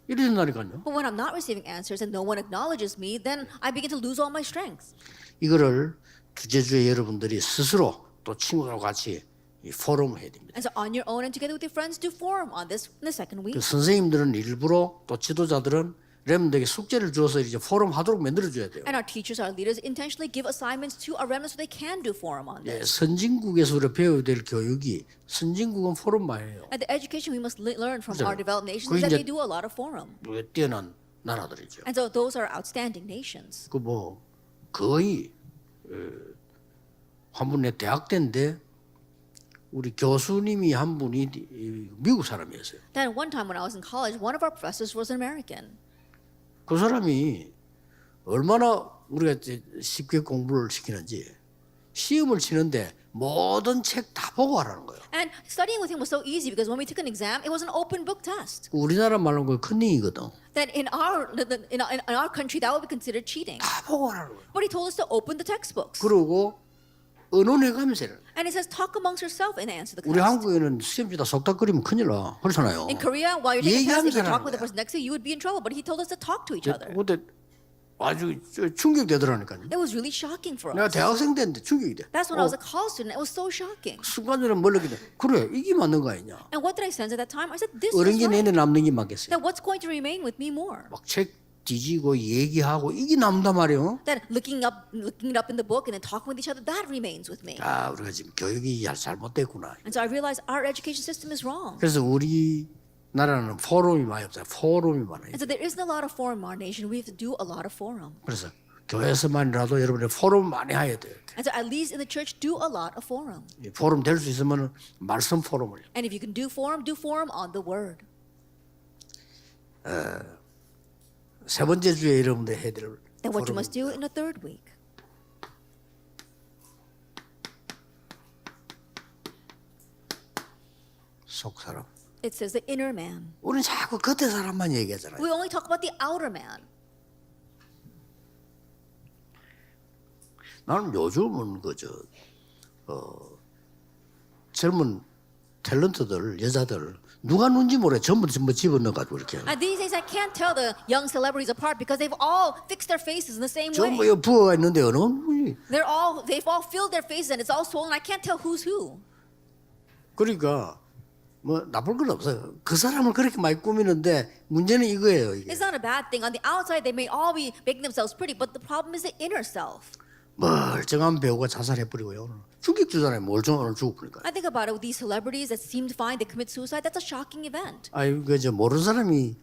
이러신다니까요. But when I'm not receiving answers and no one acknowledges me, then I begin to lose all my strength. 이거를 주제주에 여러분들이 스스로 또 친구들하고 같이 이 포럼을 해야 됩니다. And so on your own and together with your friends, do forum on this in the second week. 그 선생님들은 일부러 또 지도자들은 렘들에게 숙제를 주어서 이제 포럼 하도록 만들어줘야 돼요. And our teachers, our leaders intentionally give assignments to our remnants so they can do forum on 예, this. 선진국에서 우리가 배워야 될 교육이 선진국은 포럼만 해요. And the education we must learn from our developed nations 그게 is that 이제- they do a lot of forum. 뛰어난 나라들이죠. And so those are outstanding nations. 그 뭐 거의 한 분 내 대학 때인데 우리 교수님이 한 분이 미국 사람이었어요. Then one time when I was in college, one of our professors was an American. 그 사람이 얼마나 우리가 이제 쉽게 공부를 시키는지 시험을 치는데 모든 책 다 보고 하라는 거예요. And studying with him was so easy because when we took an exam, it was an open book test. 우리나라 말로 그 컨닝이거든. That in our country, that would be considered cheating. 다 보고 하라는 거예요. But he told us to open the textbooks. 그리고 의논해가면서 해라. And it says, talk amongst yourself and answer the 우리 test. 한국에는 시험지다 속닥거리면 큰일 나. 그렇잖아요. In Korea, while you're taking a test, if you 얘기하면서 talk with the 하는 person next to you, you would be in trouble. But he told us to talk to each other. 근데 아주 충격되더라니까요. It was really shocking for 내가 us. 대학생 때인데 충격이 돼. That's when I was a college student. It was so shocking. 순간적으로 멀리게 돼. 그래 이게 맞는 거 아니냐. And what did I sense at that time? I said, this 어른 is 게 right. 내내 남는 게 맞겠어요. That what's going to remain with me more? 막 책 뒤지고 얘기하고 이게 남단 말이에요. That looking it up in the book and then talking with each other, that remains with me. 아 우리가 지금 교육이 잘못됐구나. And so I realized our education system is wrong. 그래서 우리 나라는 포럼이 많이 없어요. 포럼이 많아요. And so there isn't a lot of forum in our nation. We have to do a lot of forum. 그래서 교회에서만이라도 여러분들 포럼 많이 해야 돼요. And so at least in the church, do a lot of forum. 이 포럼 될 수 있으면 말씀 포럼을. And if you can do forum on the word. 세 번째 주에 여러분들 해야 될 Then what you 포럼은 must do in the third week. 속 사람. It says the inner man. 우리는 자꾸 겉에 사람만 얘기하잖아요. We only talk about the outer man. 나는 요즘은 젊은 탤런트들 여자들 누가 누군지 모르 전부 집어넣어 가지고 이렇게 And these days, I can't tell the young celebrities apart because they've all fixed their faces in the same 전부 way. 부어가 있는데 어느 분이 They've all filled their faces and it's all swollen. I can't tell who's who. 그러니까 뭐 나쁠 건 없어요. 그 사람을 그렇게 많이 꾸미는데 문제는 이거예요. 이게 It's not a bad thing. On the outside, they may all be making themselves pretty, but the problem is the inner self. 멀쩡한 배우가 자살해 버리고요. 충격주잖아요. 뭘 좀 오늘 죽을 거니까. I think about it with these celebrities that seemed fine, they commit suicide. That's a shocking event. 아이 그저 모르는 사람이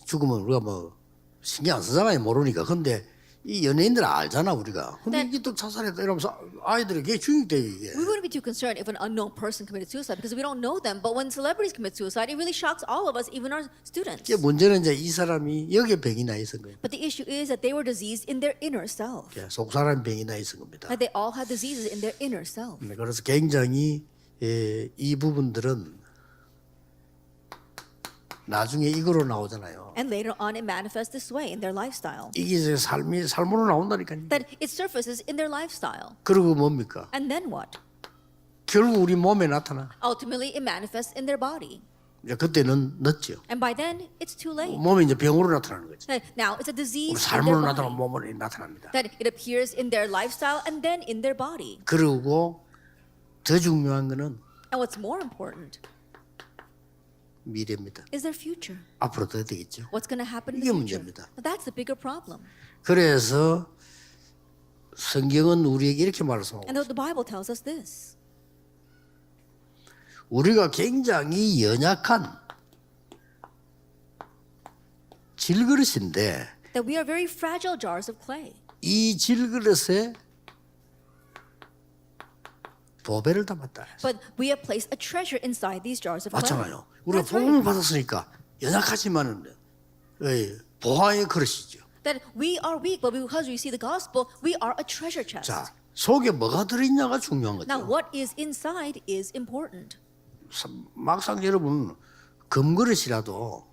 죽으면 우리가 뭐 신경 안 쓰잖아요. 모르니까. 근데 이 연예인들 알잖아 우리가. 근데 이게 또 자살했다 이러면서 아이들이 그게 충격돼요 이게. We wouldn't be too concerned if an unknown person committed suicide because we don't know them. But when celebrities commit suicide, it really shocks all of us, even our students. 이게 문제는 이제 이 사람이 여기에 병이 나 있은 거예요. But the issue is that they were diseased in their inner self. 속 사람 병이 나 있은 겁니다. That they all had diseases in their inner self. 네, 그래서 굉장히 이 부분들은 나중에 이거로 나오잖아요. And later on, it manifests this way in their lifestyle. 이게 이제 삶으로 나온다니까요. That it surfaces in their lifestyle. 그리고 뭡니까? And then what? 결국 우리 몸에 나타나. Ultimately, it manifests in their body. 이제 그때는 늦죠. And by then, it's too late. 몸이 이제 병으로 나타나는 거죠. That now, it's a 우리 disease in 삶으로 their 나타나면 body. 몸으로 나타납니다. That it appears in their lifestyle and then in their body. 그리고 더 중요한 거는 And what's more important 미래입니다. is their future. 앞으로 더 되겠죠. What's going to happen in 이게 the future? 문제입니다. That's the bigger problem. 그래서 성경은 우리에게 이렇게 말씀하고 And the Bible tells us this. 우리가 굉장히 연약한 질그릇인데 That we are very fragile jars of clay. 이 질그릇에 보배를 담았다. But we have placed a treasure inside these jars of clay. 맞잖아요. 우리가 That's 복음을 right. 받았으니까 연약하지만은 보화의 그릇이죠. That we are weak, but because we see the gospel, we are a treasure chest. 자, 속에 뭐가 들어있냐가 중요한 Now, 거죠. what is inside is important. 막상 여러분 금그릇이라도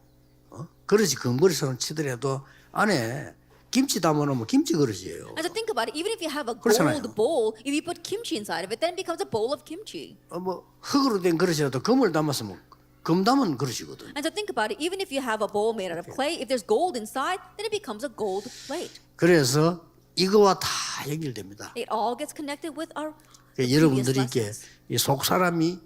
그릇이 금그릇처럼 치더라도 안에 김치 담아놓으면 김치 그릇이에요. And to think about it, even if you have a 그렇잖아요. gold bowl, if you put kimchi inside of it, then it becomes a bowl of kimchi. 뭐 흙으로 된 그릇이라도 금을 담았으면 금 담은 그릇이거든. And to think about it, even if you have a bowl made out of clay, if there's gold inside, then it becomes a gold plate. 그래서 이거와 다 연결됩니다. It all gets connected with our 그러니까 previous 여러분들이 이렇게 lessons. 이 속 사람이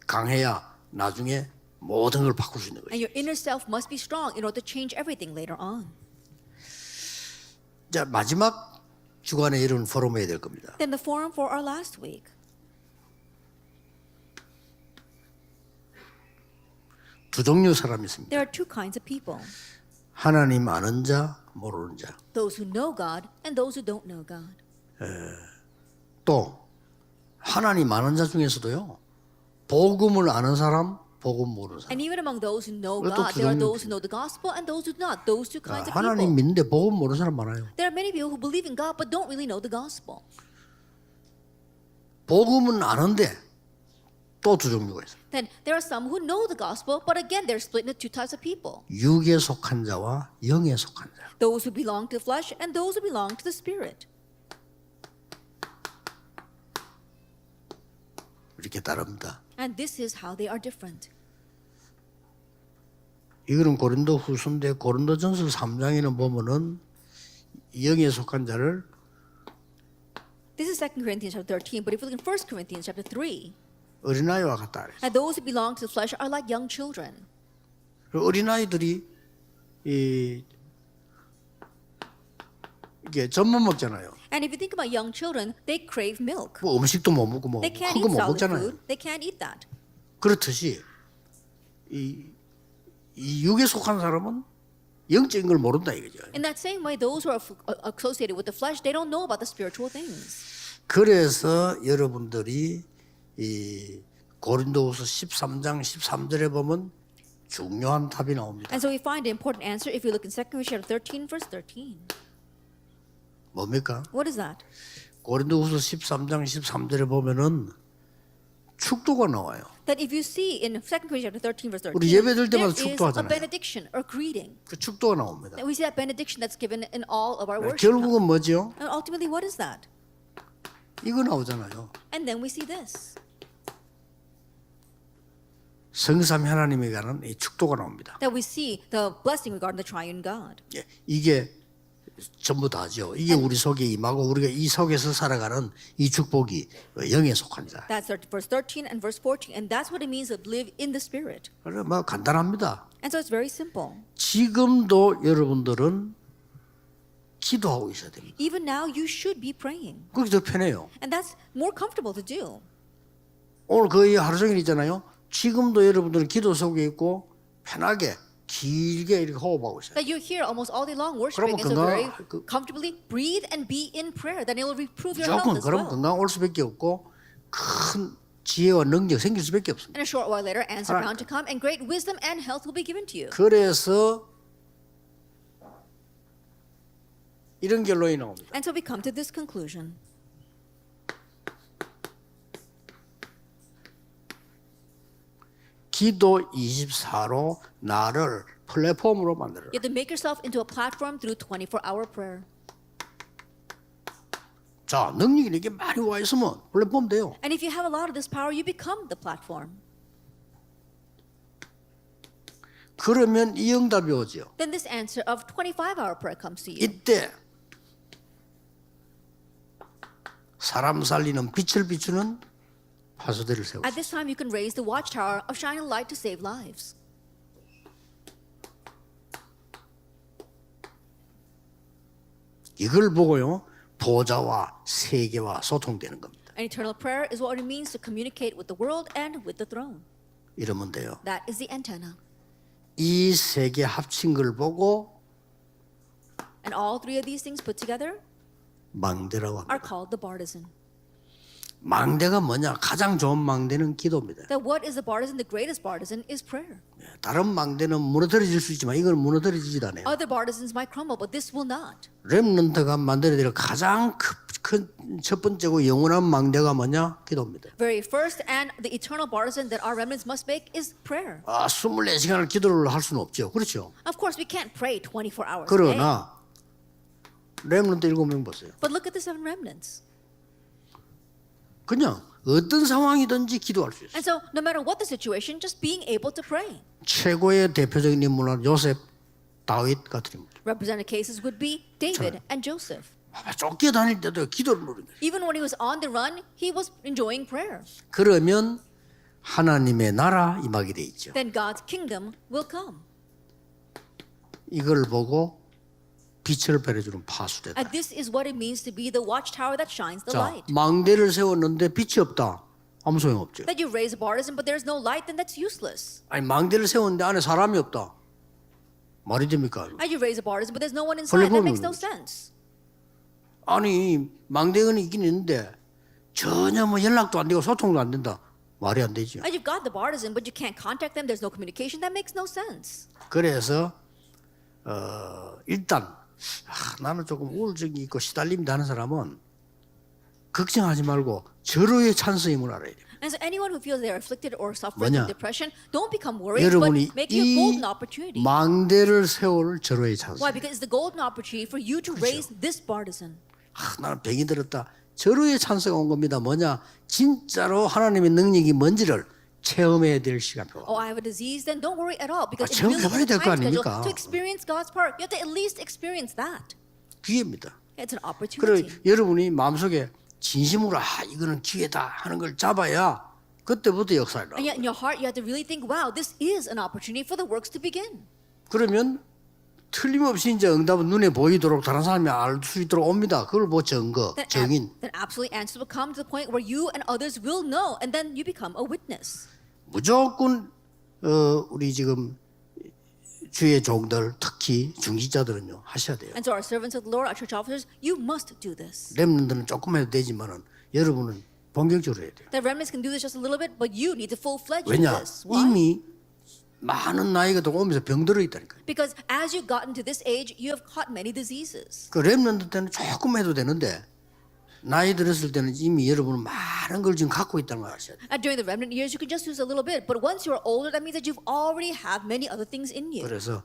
강해야 나중에 모든 걸 바꿀 수 있는 거예요. And your inner self must be strong in order to change everything later on. 자, 마지막 주간에 이런 포럼에 해야 될 겁니다. Then the forum for our last week. 두 종류 사람이 있습니다. There are two kinds of people. 하나님 아는 자, 모르는 자. Those who know God and those who don't know God. 또 하나님 아는 자 중에서도요. 복음을 아는 사람, 복음 모르는 사람. And even among those who know 그것도 God, 두 there are 종류. those who know the gospel and those who do not. Those two kinds of 하나님 people. 믿는데 복음 모르는 사람 많아요. There are many people who believe in God but don't really know the gospel. 복음은 아는데 또 두 종류가 있어요. Then there are some who know the gospel, but again, they're split into two types of people. 육에 속한 자와 영에 속한 자. Those who belong to the flesh and those who belong to the spirit. 이렇게 다릅니다. And this is how they are different. 이거는 고린도 후서인데 고린도전서 3장에는 보면은 영에 속한 자를 This is 2 Corinthians chapter 13, but if you look in 1 Corinthians chapter 3, 어린아이와 같다 그랬어요. and those who belong to the flesh are like young children. 어린아이들이 이게 젖만 먹잖아요. And if you think about young children, they crave milk. 뭐 음식도 못 먹고 뭐 They can't 큰 거 eat 못 solid 먹잖아요. food. They can't eat that. 그렇듯이 이 육에 속한 사람은 영적인 걸 모른다 이거죠. In that same way, those who are associated with the flesh, they don't know about the spiritual things. 그래서 여러분들이 이 고린도후서 13장 13절에 보면 중요한 답이 나옵니다. And so we find an important answer if you look in 2 Corinthians chapter 13, verse 13. 뭡니까? What is that? 고린도후서 13장 13절에 보면은 축도가 나와요. That if you see in 2 Corinthians chapter 13, verse 13, 우리 예배드릴 there 때마다 is a 축도하잖아요. benediction or greeting. 그 축도가 나옵니다. And we see that benediction that's given in all of our worship. 결국은 뭐죠? And ultimately, what is that? 이거 나오잖아요. And then we see this. 성삼 하나님에 관한 이 축도가 나옵니다. That we see the blessing regarding the triune God. 예, 이게 전부 다죠. 이게 우리 속에 임하고 우리가 이 속에서 살아가는 이 축복이 영에 속한 자. That's verse 13 and verse 14. And that's what it means to live in the Spirit. 그래 뭐 간단합니다. And so it's very simple. 지금도 여러분들은 기도하고 있어야 됩니다. Even now, you should be praying. 그게 더 편해요. And that's more comfortable to do. 오늘 거의 하루 종일 있잖아요. 지금도 여러분들은 기도 속에 있고 편하게 길게 이렇게 호흡하고 있어요. That you're here almost all day long worshiping, 그러면 and so very 그- comfortably breathe and be in prayer. Then it will improve your health 무조건 as 그럼 well. 건강 올 수밖에 없고 큰 지혜와 능력 생길 수밖에 없습니다. And a short while later, answer bound to come, and great wisdom and health will be given to you. 그래서 이런 결론이 나옵니다. And so we come to this conclusion. 기도 24로 나를 플랫폼으로 만들어라. You have to make yourself into a platform through 24-hour prayer. 자, 능력이 이렇게 많이 와 있으면 플랫폼 돼요. And if you have a lot of this power, you become the platform. 그러면 이 응답이 오죠. Then this answer of 25-hour prayer comes to you. 이때 사람 살리는 빛을 비추는 파수대를 세우고 At this time, you can raise the watchtower of shining light to save lives. 이걸 보고요 보좌와 세계와 소통되는 겁니다. And eternal prayer is what it means to communicate with the world and with the throne. 이러면 돼요. That is the antenna. 이 세 개 합친 걸 보고 And all three of these things put together 망대라고 are 합니다. called the bartizan. 망대가 뭐냐? 가장 좋은 망대는 기도입니다. That what is the bartizan? The greatest bartizan is prayer. 다른 망대는 무너뜨려질 수 있지만 이건 무너뜨려지지 않아요. Other bartizans might crumble, but this will not. 렘넌트가 만들어야 될 가장 큰 첫 번째고 영원한 망대가 뭐냐? 기도입니다. Very first and the eternal bartizan that our remnants must make is prayer. 24시간을 기도를 할 수는 없죠. 그렇죠? Of course, we can't pray 24 hours a day. 그러나 렘넌트 7명 보세요. But look at the 7 remnants. 그냥 어떤 상황이든지 기도할 수 있어요. And so, no matter what the situation, just being able to pray. 최고의 대표적인 인물은 요셉, 다윗 같은 인물. Represented cases would be David and Joseph. 쫓겨다닐 때도 기도를 누리는 거예요. Even when he was on the run, he was enjoying prayer. 그러면 하나님의 나라 임하게 돼 있죠. Then God's kingdom will come. 이걸 보고 빛을 발해주는 파수대다. And this is what it means to be the watchtower that shines the 자, light. 망대를 세웠는데 빛이 없다. 아무 소용 없죠. That you raise a bartizan, but there's no light, then that's useless. 아니 망대를 세웠는데 안에 사람이 없다. 말이 됩니까? And you raise a bartizan, but there's no one inside. That makes no sense. 아니 망대는 있긴 있는데 전혀 뭐 연락도 안 되고 소통도 안 된다. 말이 안 되죠. And you've got the bartizan, but you can't contact them. There's no communication. That makes no sense. 그래서 일단 나는 조금 우울증이 있고 시달림이 하는 사람은 걱정하지 말고 절호의 찬스임을 알아야 돼요. And so anyone who feels they're afflicted or suffering 뭐냐? from depression, don't become worried, 여러분이 but make it a 이 golden opportunity. 망대를 세울 절호의 찬스. Why? Because it's the golden opportunity for you to raise this bartizan. 나는 병이 들었다. 절호의 찬스가 온 겁니다. 뭐냐? 진짜로 하나님의 능력이 뭔지를 체험해야 될 시간표. Oh, I have a disease, then don't worry at all because it 체험 really 해봐야 is a 될 거 time schedule 아닙니까? to experience God's power. You have to at least experience that. 기회입니다. It's an 그래 opportunity. 여러분이 마음속에 진심으로 이거는 기회다 하는 걸 잡아야 그때부터 역사를 And 나. yet in your heart, you have to really think, wow, this is an opportunity for the works to begin. 그러면 틀림없이 이제 응답은 눈에 보이도록 다른 사람이 알 수 있도록 옵니다. 그걸 뭐 증거, 증인. Then absolutely answers will come to the point where you and others will know, and then you become a witness. 무조건 우리 지금 주의 종들 특히 중직자들은요 하셔야 돼요. And so our servants of the Lord, our church officers, you must do this. 렘넌트는 조금 해도 되지만은 여러분은 본격적으로 해야 돼요. The remnants can do this just a little bit, but you need to full-fledged do 왜냐? this. Why? 이미 많은 나이가 오면서 병들어 있다니까요. Because as you've gotten to this age, you have caught many diseases. 그 렘넌트 때는 조금 해도 되는데 나이 들었을 때는 이미 여러분은 많은 걸 지금 갖고 있다는 걸 아셔야 돼요. And during the remnant years, you can just use a little bit. But once you're older, that means that you've already have many other things in you. 그래서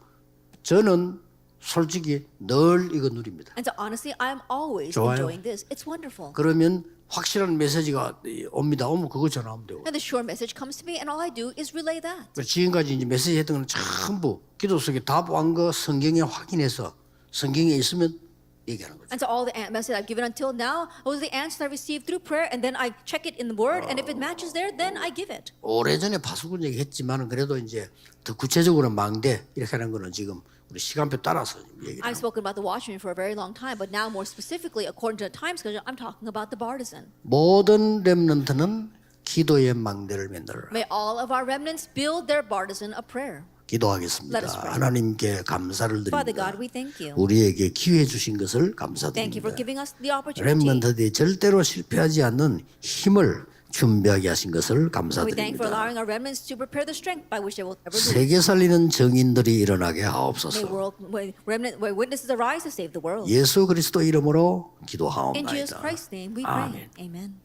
저는 솔직히 늘 이거 누립니다. And so honestly, I am always 좋아요. enjoying this. It's wonderful. 그러면 확실한 메시지가 옵니다. 오면 그거 전화하면 되고. And the sure message comes to me, and all I do is relay that. 지금까지 이제 메시지 했던 건 전부 기도 속에 답한 거 성경에 확인해서 성경에 있으면 얘기하는 거죠. And so all the message I've given until now was the answers I received through prayer, and then I check it in the Word, and if it matches there, then I give it. 오래전에 파수꾼 얘기했지만은 그래도 이제 더 구체적으로 망대 이렇게 하는 거는 지금 우리 시간표 따라서 얘기를 I've 합니다. spoken about the watchman for a very long time, but now more specifically, according to the time schedule, I'm talking about the partisan. 모든 렘넌트는 기도의 망대를 만들어라. May all of our remnants build their partisan a prayer. 기도하겠습니다. Let us pray. 하나님께 감사를 Father 드립니다. God, we thank you. 우리에게 기회 주신 것을 Thank you for 감사드립니다. giving us the opportunity. 렘넌트들이 절대로 실패하지 않는 힘을 준비하게 하신 것을 We thank you for 감사드립니다. allowing our remnants to prepare the strength by which they will ever lose. 세계 살리는 정인들이 일어나게 May 하옵소서. where witnesses arise to save the world. 예수 그리스도 이름으로 In Jesus 기도하옵나이다. Christ's name we 아멘. pray. Amen.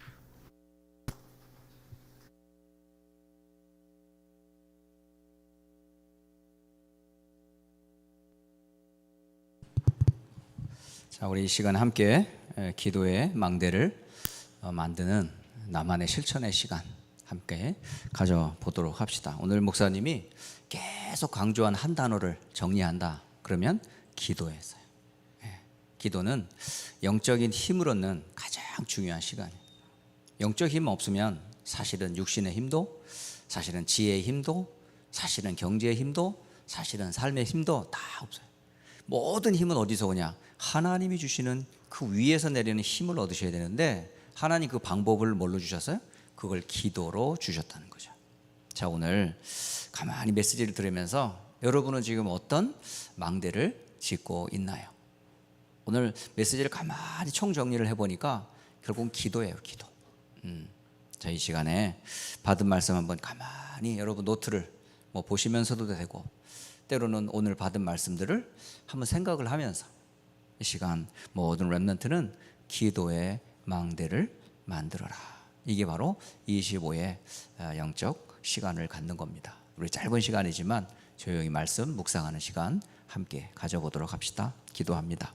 자, 우리 이 시간 함께 기도의 망대를 만드는 나만의 실천의 시간 함께 가져보도록 합시다. 오늘 목사님이 계속 강조한 한 단어를 정리한다. 그러면 기도였어요. 기도는 영적인 힘을 얻는 가장 중요한 시간이에요. 영적 힘 없으면 사실은 육신의 힘도, 사실은 지혜의 힘도, 사실은 경제의 힘도, 사실은 삶의 힘도 다 없어요. 모든 힘은 어디서 오냐? 하나님이 주시는 그 위에서 내리는 힘을 얻으셔야 되는데 하나님 그 방법을 뭘로 주셨어요? 그걸 기도로 주셨다는 거죠. 자, 오늘 가만히 메시지를 들으면서 여러분은 지금 어떤 망대를 짓고 있나요? 오늘 메시지를 가만히 총정리를 해보니까 결국은 기도예요. 기도. 자, 이 시간에 받은 말씀 한번 가만히 여러분 노트를 뭐 보시면서도 되고 때로는 오늘 받은 말씀들을 한번 생각을 하면서 이 시간 모든 렘넌트는 기도의 망대를 만들어라. 이게 바로 25의 영적 시간을 갖는 겁니다. 우리 짧은 시간이지만 조용히 말씀 묵상하는 시간 함께 가져보도록 합시다. 기도합니다.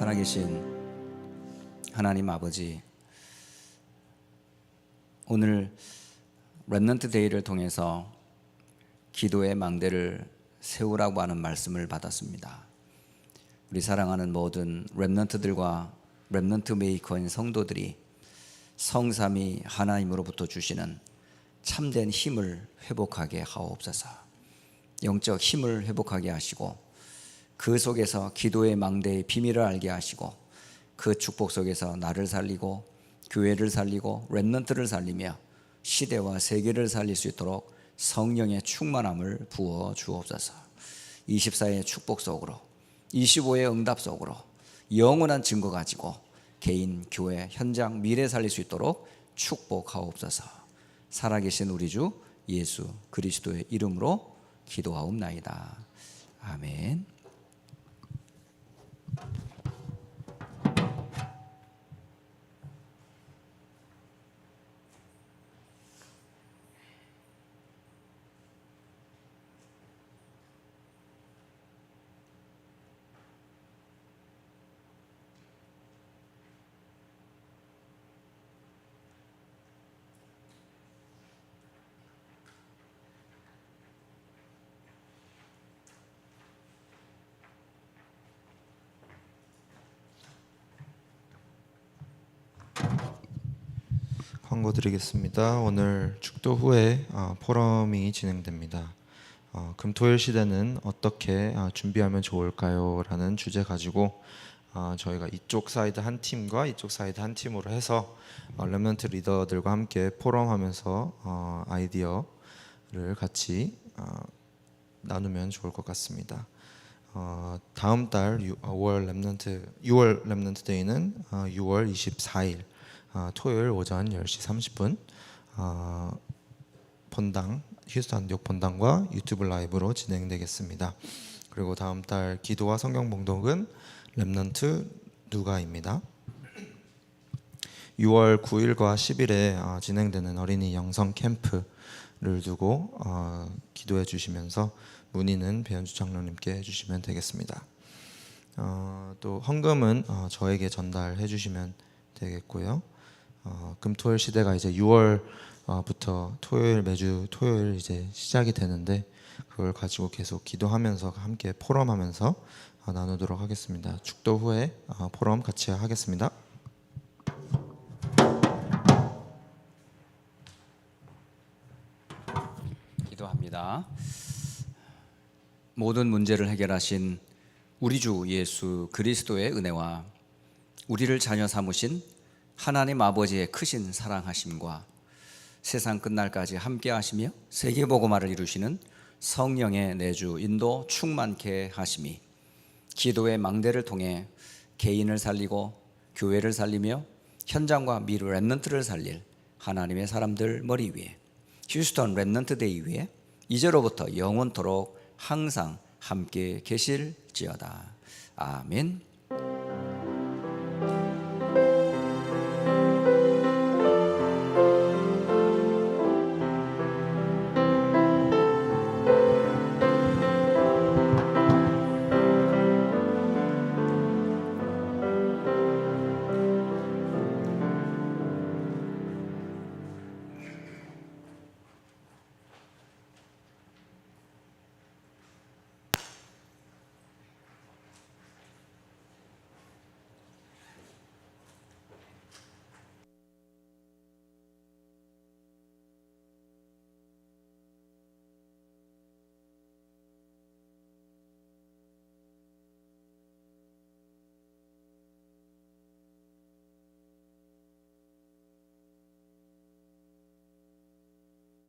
살아계신 하나님 아버지, 오늘 렘넌트 데이를 통해서 기도의 망대를 세우라고 하는 말씀을 받았습니다. 우리 사랑하는 모든 렘넌트들과 렘넌트 메이커인 성도들이 성삼위 하나님으로부터 주시는 참된 힘을 회복하게 하옵소서. 영적 힘을 회복하게 하시고 그 속에서 기도의 망대의 비밀을 알게 하시고 그 축복 속에서 나를 살리고 교회를 살리고 렘넌트를 살리며 시대와 세계를 살릴 수 있도록 성령의 충만함을 부어 주옵소서. 24의 축복 속으로 25의 응답 속으로 영원한 증거 가지고 개인, 교회, 현장, 미래 살릴 수 있도록 축복하옵소서. 살아계신 우리 주 예수 그리스도의 이름으로 기도하옵나이다. 아멘. 광고 드리겠습니다. 오늘 축도 후에 포럼이 진행됩니다. 금토일 시대는 어떻게 준비하면 좋을까요? 라는 주제 가지고 저희가 이쪽 사이드 한 팀과 이쪽 사이드 한 팀으로 해서 렘넌트 리더들과 함께 포럼하면서 아이디어를 같이 나누면 좋을 것 같습니다. 다음 달 6월 렘넌트 데이는 6월 24일 토요일 오전 10시 30분 본당 휴스턴 안디옥 본당과 유튜브 라이브로 진행되겠습니다. 그리고 다음 달 기도와 성경 봉독은 렘넌트 누가입니다. 6월 9일과 10일에 진행되는 어린이 영성 캠프를 두고 기도해 주시면서 문의는 배현주 장로님께 해주시면 되겠습니다. 또 헌금은 저에게 전달해 주시면 되겠고요. 금토일 시대가 이제 6월부터 매주 토요일 이제 시작이 되는데 그걸 가지고 계속 기도하면서 함께 포럼하면서 나누도록 하겠습니다. 축도 후에 포럼 같이 하겠습니다. 기도합니다. 모든 문제를 해결하신 우리 주 예수 그리스도의 은혜와 우리를 자녀 삼으신 하나님 아버지의 크신 사랑하심과 세상 끝날까지 함께 하시며 세계복음화를 이루시는 성령의 내주 인도 충만케 하심이 기도의 망대를 통해 개인을 살리고 교회를 살리며 현장과 미래 렘넌트를 살릴 하나님의 사람들 머리 위에 휴스턴 렘넌트 데이 위에 이제로부터 영원토록 항상 함께 계실지어다. 아멘.